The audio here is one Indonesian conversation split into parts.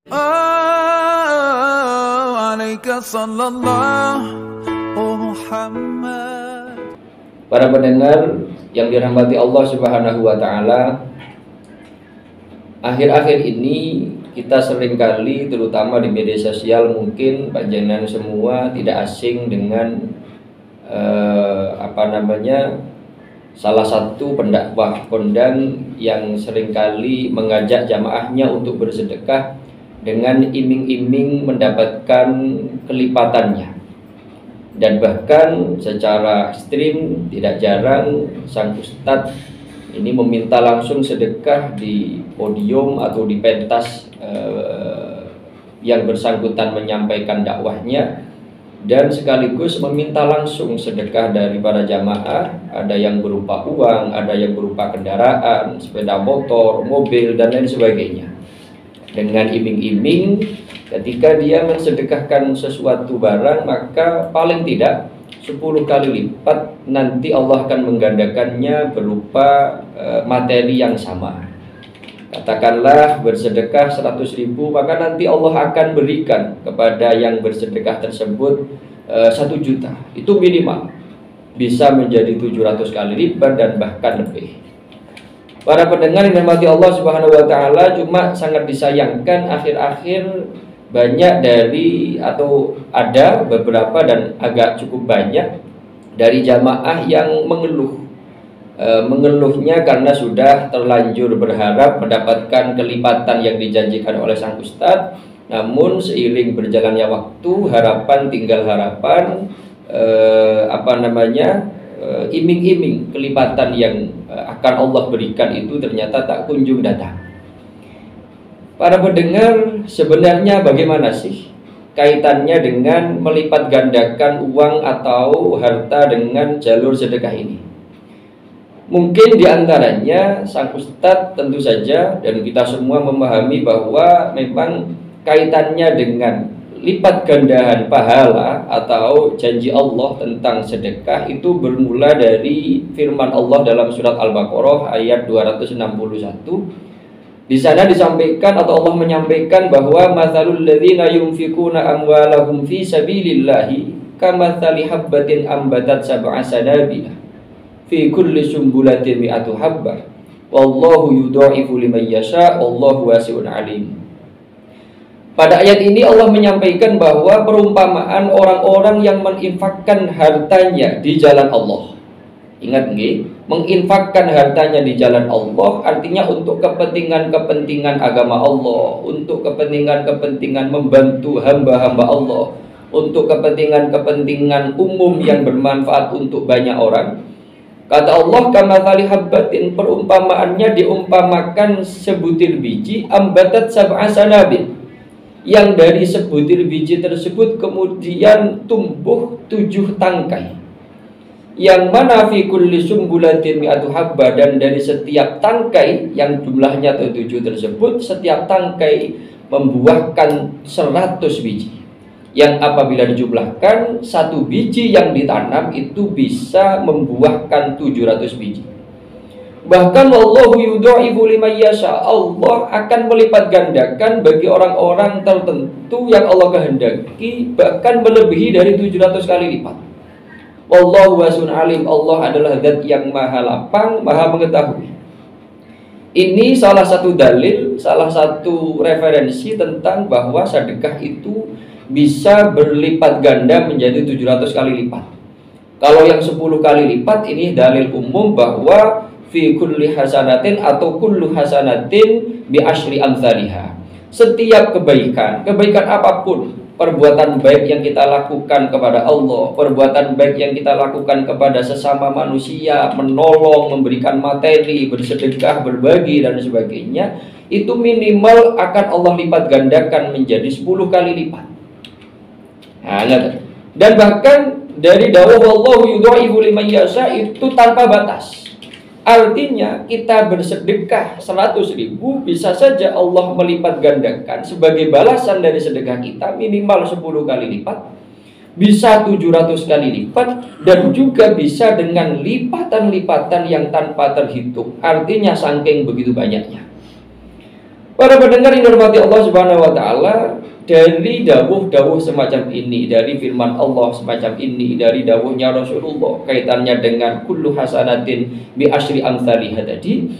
Para pendengar yang dirahmati Allah Subhanahu wa Ta'ala, akhir-akhir ini kita seringkali, terutama di media sosial, mungkin panjenengan semua tidak asing dengan salah satu pendakwah kondang yang seringkali mengajak jamaahnya untuk bersedekah dengan iming-iming mendapatkan kelipatannya. Dan bahkan secara ekstrim tidak jarang sang ustadz ini meminta langsung sedekah di podium atau di pentas yang bersangkutan menyampaikan dakwahnya, dan sekaligus meminta langsung sedekah dari para jamaah. Ada yang berupa uang, ada yang berupa kendaraan, sepeda motor, mobil, dan lain sebagainya. Dengan iming-iming, ketika dia mensedekahkan sesuatu barang, maka paling tidak 10 kali lipat nanti Allah akan menggandakannya berupa materi yang sama. Katakanlah bersedekah 100.000, maka nanti Allah akan berikan kepada yang bersedekah tersebut 1 juta. Itu minimal. Bisa menjadi 700 kali lipat dan bahkan lebih. Para pendengar yang dirahmati Allah Subhanahu wa Ta'ala, cuma sangat disayangkan akhir-akhir banyak dari, atau ada beberapa dan agak cukup banyak dari jamaah yang mengeluhnya karena sudah terlanjur berharap mendapatkan kelipatan yang dijanjikan oleh sang ustadz. Namun seiring berjalannya waktu, harapan tinggal harapan, iming-iming kelipatan yang akan Allah berikan itu ternyata tak kunjung datang. Para pendengar, sebenarnya bagaimana sih kaitannya dengan melipat gandakan uang atau harta dengan jalur sedekah ini? Mungkin diantaranya sang ustadz tentu saja dan kita semua memahami bahwa memang kaitannya dengan lipat gandahan pahala atau janji Allah tentang sedekah itu bermula dari firman Allah dalam surat Al-Baqarah ayat 261. Di sana disampaikan atau Allah menyampaikan bahwa matsalul ladzina yunfikuna amwalahum fi sabilillahi kamatsali habbatin ambatat sab'a sanabila fi kulli sumbulatin mi'atu habbah wallahu yudha'ifu liman yasha wallahu wasi'un alim. Pada ayat ini Allah menyampaikan bahwa perumpamaan orang-orang yang menginfakkan hartanya di jalan Allah. Ingat nggih, menginfakkan hartanya di jalan Allah artinya untuk kepentingan-kepentingan agama Allah, untuk kepentingan-kepentingan membantu hamba-hamba Allah, untuk kepentingan-kepentingan umum yang bermanfaat untuk banyak orang. Kata Allah, kamatsali habbatin, perumpamaannya diumpamakan sebutir biji ambatat sab'a sanabil, yang dari sebutir biji tersebut kemudian tumbuh 7 tangkai. Yang mana fi kulli sumbulatin mi'atu habbah, dan dari setiap tangkai yang jumlahnya 7 tersebut, setiap tangkai membuahkan 100 biji. Yang apabila dijumlahkan, 1 biji yang ditanam itu bisa membuahkan 700 biji. Bahkan wallahu yudha'ifu liman yasha, Allah akan melipat gandakan bagi orang-orang tertentu yang Allah kehendaki, bahkan melebihi dari 700 kali lipat. Wallahu wasi'un alim, Allah adalah zat yang maha lapang, maha mengetahui. Ini salah satu dalil, salah satu referensi tentang bahwa sedekah itu bisa berlipat ganda menjadi 700 kali lipat. Kalau yang 10 kali lipat ini dalil umum bahwa fi kulli hasanatin atau kullu hasanatin bi asyri amsalihha. Setiap kebaikan apapun, perbuatan baik yang kita lakukan kepada Allah, perbuatan baik yang kita lakukan kepada sesama manusia, menolong, memberikan materi, bersedekah, berbagi, dan sebagainya, itu minimal akan Allah lipat gandakan menjadi 10 kali lipat. Dan bahkan dari dawuh wallahu yudha'ifu liman yasha itu tanpa batas. Artinya kita bersedekah 100.000, bisa saja Allah melipat gandakan sebagai balasan dari sedekah kita minimal 10 kali lipat, bisa 700 kali lipat, dan juga bisa dengan lipatan-lipatan yang tanpa terhitung. Artinya saking begitu banyaknya. Para pendengar yang dirahmati Allah Subhanahu wa taala, dari dawuh-dawuh semacam ini, dari firman Allah semacam ini, dari dawuhnya Rasulullah kaitannya dengan kullu hasanatin bi asyri amsalihha tadi,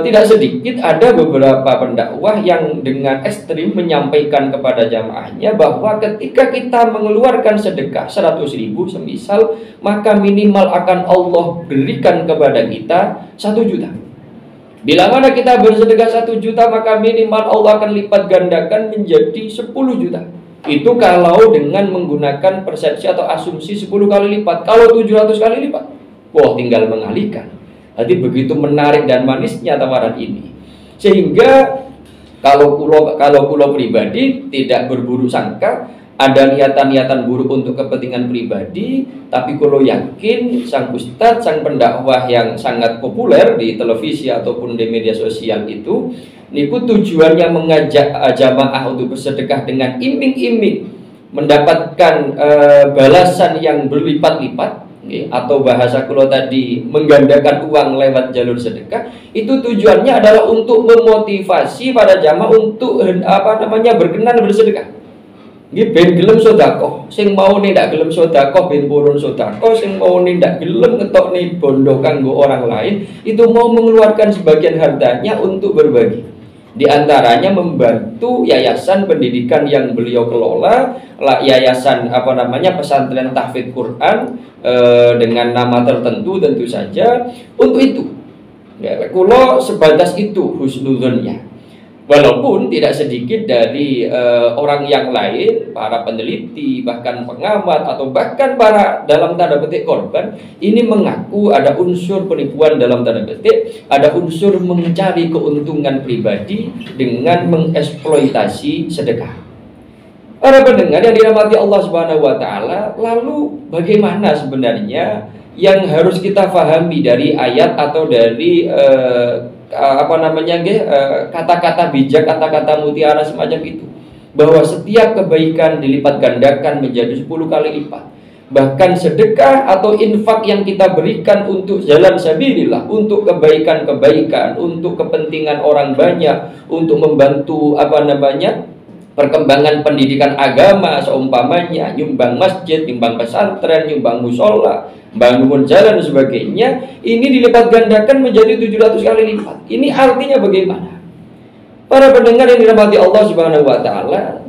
tidak sedikit ada beberapa pendakwah yang dengan ekstrim menyampaikan kepada jamaahnya bahwa ketika kita mengeluarkan sedekah 100.000 semisal, maka minimal akan Allah berikan kepada kita 1 juta. Bila mana kita bersedekah 1 juta, maka minimal Allah akan lipat gandakan menjadi 10 juta. Itu kalau dengan menggunakan persepsi atau asumsi 10 kali lipat. Kalau 700 kali lipat, wah tinggal mengalihkan. Jadi begitu menarik dan manisnya tawaran ini. Sehingga kalau pulau pribadi tidak berburuk sangka, ada niatan-niatan buruk untuk kepentingan pribadi, tapi kalau yakin sang ustadz, sang pendakwah yang sangat populer di televisi ataupun di media sosial itu, niku tujuannya mengajak jamaah untuk bersedekah dengan iming-iming mendapatkan balasan yang berlipat-lipat, atau bahasa kulo tadi menggandakan uang lewat jalur sedekah, itu tujuannya adalah untuk memotivasi para jamaah untuk berkenan bersedekah. Nggih ben gelem sedekah, sing mau ndak gelem sedekah ben purun sedekah, sing mau ndak gelem ngetokne bondo kanggo orang lain, itu mau mengeluarkan sebagian hartanya untuk berbagi. Di antaranya membantu yayasan pendidikan yang beliau kelola, yayasan pesantren tahfidz Quran dengan nama tertentu tentu saja. Untuk itu, ya, kulo sebatas itu husnudzonnya. Walaupun tidak sedikit dari orang yang lain, para peneliti, bahkan pengamat, atau bahkan para dalam tanda petik korban, ini mengaku ada unsur penipuan dalam tanda petik, ada unsur mencari keuntungan pribadi dengan mengeksploitasi sedekah. Para pendengar yang dirahmati Allah Subhanahu wa taala, lalu bagaimana sebenarnya yang harus kita pahami dari ayat atau dari kata-kata bijak, kata-kata mutiara semacam itu, bahwa setiap kebaikan dilipat gandakan menjadi 10 kali lipat. Bahkan sedekah atau infak yang kita berikan untuk jalan sabilillah, untuk kebaikan-kebaikan, untuk kepentingan orang banyak, untuk membantu perkembangan pendidikan agama, seumpamanya nyumbang masjid, nyumbang pesantren, nyumbang musola, bangun jalan dan sebagainya, ini dilipat gandakan menjadi 700 kali lipat. Ini artinya bagaimana? Para pendengar yang dirahmati Allah Subhanahu wa taala,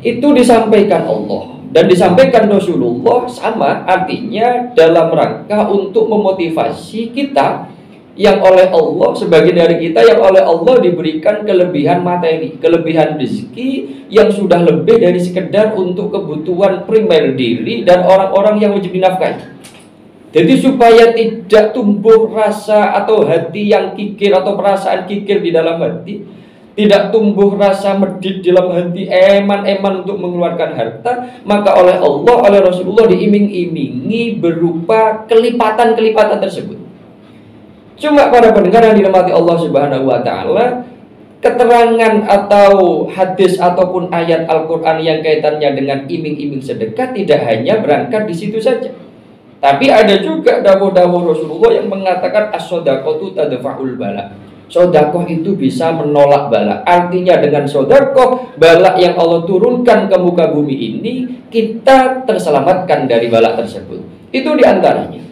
itu disampaikan Allah dan disampaikan Rasulullah sama artinya dalam rangka untuk memotivasi kita yang oleh Allah, sebagian dari kita yang oleh Allah diberikan kelebihan materi, kelebihan rezeki yang sudah lebih dari sekedar untuk kebutuhan primer diri dan orang-orang yang wajib dinafkahi. Jadi supaya tidak tumbuh rasa atau hati yang kikir atau perasaan kikir di dalam hati, tidak tumbuh rasa medit di dalam hati, eman-eman untuk mengeluarkan harta, maka oleh Allah, oleh Rasulullah diiming-imingi berupa kelipatan-kelipatan tersebut. Cuma para pendengar yang dirahmati Allah Subhanahu wa taala, keterangan atau hadis ataupun ayat Al-Qur'an yang kaitannya dengan iming-iming sedekah tidak hanya berangkat di situ saja. Tapi ada juga dawuh-dawuh Rasulullah yang mengatakan as-shadaqatu tadfa'ul bala. Sedekah itu bisa menolak bala. Artinya dengan sedekah, bala yang Allah turunkan ke muka bumi ini, kita terselamatkan dari bala tersebut. Itu diantaranya.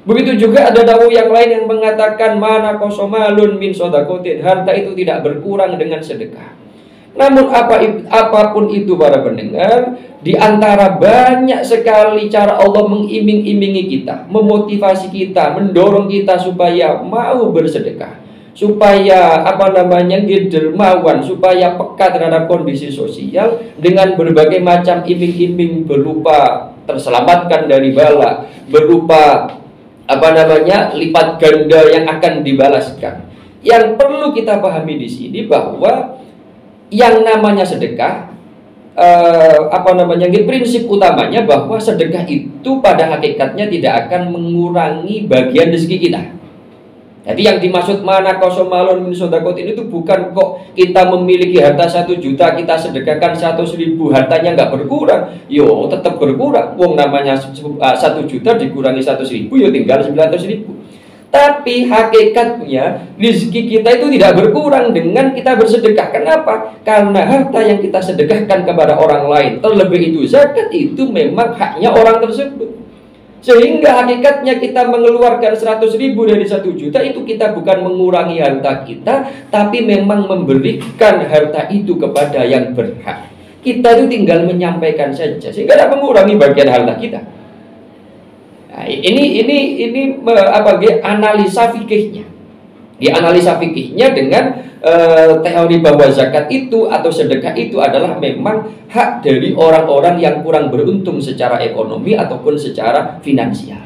Begitu juga ada dawuh yang lain yang mengatakan mana kosomalun min sodakotin, harta itu tidak berkurang dengan sedekah. Namun apapun itu para pendengar, di antara banyak sekali cara Allah mengiming-imingi kita, memotivasi kita, mendorong kita supaya mau bersedekah, supaya dermawan, supaya peka terhadap kondisi sosial dengan berbagai macam iming-iming berupa terselamatkan dari bala, berupa lipat ganda yang akan dibalaskan. Yang perlu kita pahami di sini bahwa yang namanya sedekah, prinsip utamanya bahwa sedekah itu pada hakikatnya tidak akan mengurangi bagian rezeki kita. Jadi yang dimaksud mana kosomalon min sodakotin itu bukan kok kita memiliki harta 1 juta kita sedekahkan 100.000 hartanya nggak berkurang, yo tetap berkurang. Wong namanya 1 juta dikurangi 100.000 yo tinggal 900.000. Tapi hakikatnya rezeki kita itu tidak berkurang dengan kita bersedekah. Kenapa? Karena harta yang kita sedekahkan kepada orang lain, terlebih itu zakat, itu memang haknya orang tersebut. Sehingga hakikatnya kita mengeluarkan 100.000 dari 1 juta, itu kita bukan mengurangi harta kita, tapi memang memberikan harta itu kepada yang berhak. Kita itu tinggal menyampaikan saja, sehingga tidak mengurangi bagian harta kita. Nah, ini analisa fikihnya. Di analisa fikihnya dengan teori bahwa zakat itu atau sedekah itu adalah memang hak dari orang-orang yang kurang beruntung secara ekonomi ataupun secara finansial.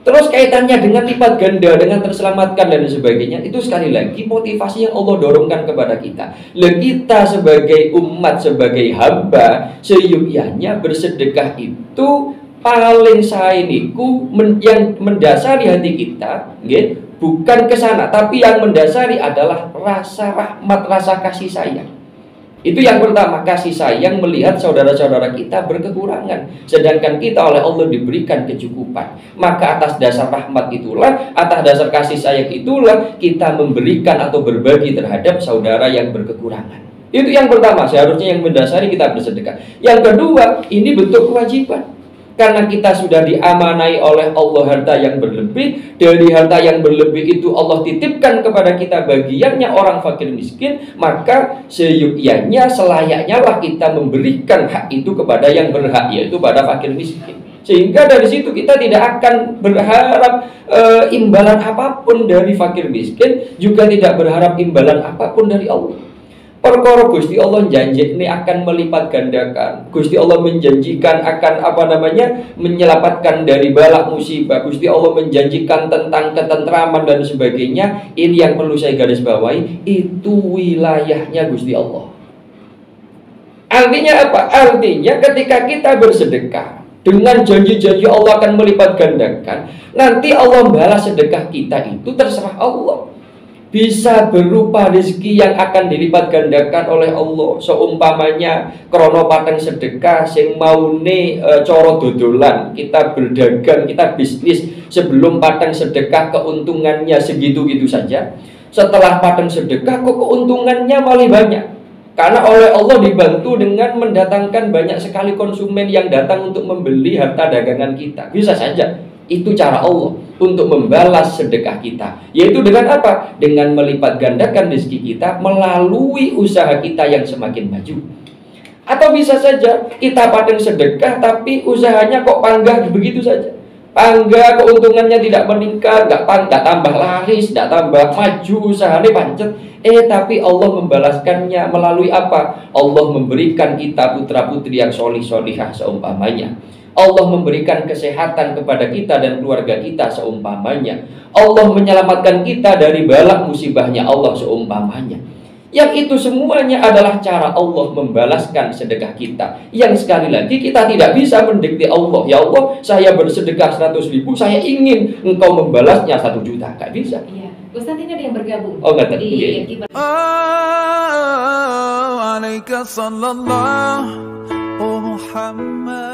Terus kaitannya dengan lipat ganda, dengan terselamatkan dan sebagainya, itu sekali lagi motivasi yang Allah dorongkan kepada kita. Kita sebagai umat, sebagai hamba, seyukianya bersedekah itu paling sainiku yang mendasari hati kita, bukan ke sana, tapi yang mendasari adalah rasa rahmat, rasa kasih sayang. Itu yang pertama, kasih sayang melihat saudara-saudara kita berkekurangan, sedangkan kita oleh Allah diberikan kecukupan. Maka atas dasar rahmat itulah, atas dasar kasih sayang itulah, kita memberikan atau berbagi terhadap saudara yang berkekurangan. Itu yang pertama, seharusnya yang mendasari kita bersedekah. Yang kedua, ini bentuk kewajiban. Karena kita sudah diamanai oleh Allah harta yang berlebih. Dari harta yang berlebih itu Allah titipkan kepada kita bagiannya orang fakir miskin. Maka seyukianya, selayaknya lah kita memberikan hak itu kepada yang berhak, yaitu pada fakir miskin. Sehingga dari situ kita tidak akan berharap imbalan apapun dari fakir miskin, juga tidak berharap imbalan apapun dari Allah. Perkara Gusti Allah janji ini akan melipat gandakan. Gusti Allah menjanjikan akan menyelamatkan dari balak musibah. Gusti Allah menjanjikan tentang ketentraman dan sebagainya. Ini yang perlu saya garis bawahi, itu wilayahnya Gusti Allah. Artinya apa? Artinya ketika kita bersedekah dengan janji-janji Allah akan melipat gandakan, nanti Allah balas sedekah kita itu terserah Allah. Bisa berupa rezeki yang akan dilipat gandakan oleh Allah. Seumpamanya krono pateng sedekah sing maune coro dodolan, kita berdagang, kita bisnis, sebelum pateng sedekah keuntungannya segitu-gitu saja. Setelah pateng sedekah kok keuntungannya malah banyak. Karena oleh Allah dibantu dengan mendatangkan banyak sekali konsumen yang datang untuk membeli harta dagangan kita. Bisa saja itu cara Allah untuk membalas sedekah kita, yaitu dengan apa? Dengan melipat gandakan rezeki kita melalui usaha kita yang semakin maju. Atau bisa saja kita pateng sedekah tapi usahanya kok panggah begitu saja. Panggah, keuntungannya tidak meningkat, nggak tambah laris, nggak tambah maju, usahanya pancet. Tapi Allah membalaskannya melalui apa? Allah memberikan kita putra-putri yang solih-solihah seumpamanya. Allah memberikan kesehatan kepada kita dan keluarga kita seumpamanya. Allah menyelamatkan kita dari balak musibahnya Allah seumpamanya. Yang itu semuanya adalah cara Allah membalaskan sedekah kita. Yang sekali lagi kita tidak bisa mendikte Allah, ya Allah saya bersedekah 100.000, saya ingin engkau membalasnya 1 juta. Gak bisa. Iya. Ustaz, ini ada yang bergabung. Oh, nggak tahu. Iya. alaika sallallahu Muhammad.